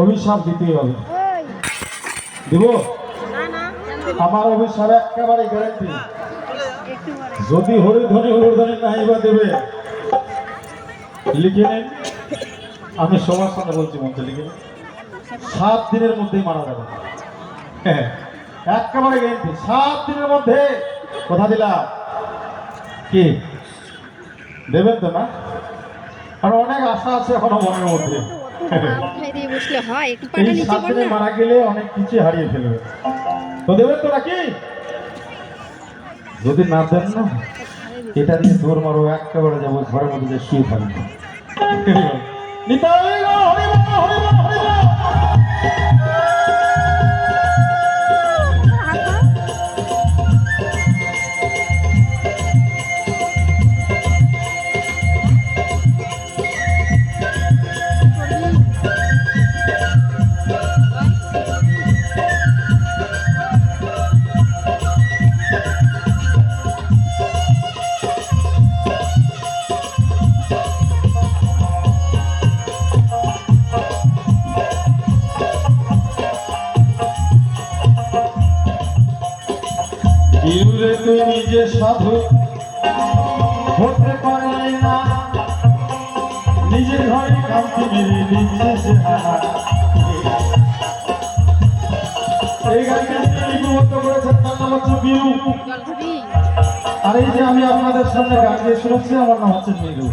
অভিশাপ দিতেই হবে। দিব আমার অভিশাপ একেবারে গ্যারান্টি। যদি হরিধ্বনি হরিধ্বনি নাই বা দেবে লিখে নেন, আমি সবার সামনে বলছি মঞ্চে লিখে নেন, 7 দিনের মধ্যেই মারা যাবে। হ্যাঁ একেবারে গ্যারান্টি, 7 দিনের মধ্যে। কথা দিলাম, কি দেবেন তো না? আর অনেক আশা আছে এখনো মনের মধ্যে। এই 7 দিনে মারা গেলে অনেক কিছু হারিয়ে ফেলবে, তো দেবেন তো নাকি? যদি না দেন না, এটা দিয়ে দৌড় মারো, একেবারে যাবো ঘরের মধ্যে যে শুয়ে থাকবে। তুই নিজে সাধু হতে পারলে না, নিজের ঘরে কান্তি মেরে দিচ্ছে। এই গাড়িটা লিপিবদ্ধ করেছেন, তার নাম হচ্ছে বিরু। আর এই যে আমি আপনাদের সামনে গান দিয়ে শুনেছি, আমার নাম হচ্ছে নীলু।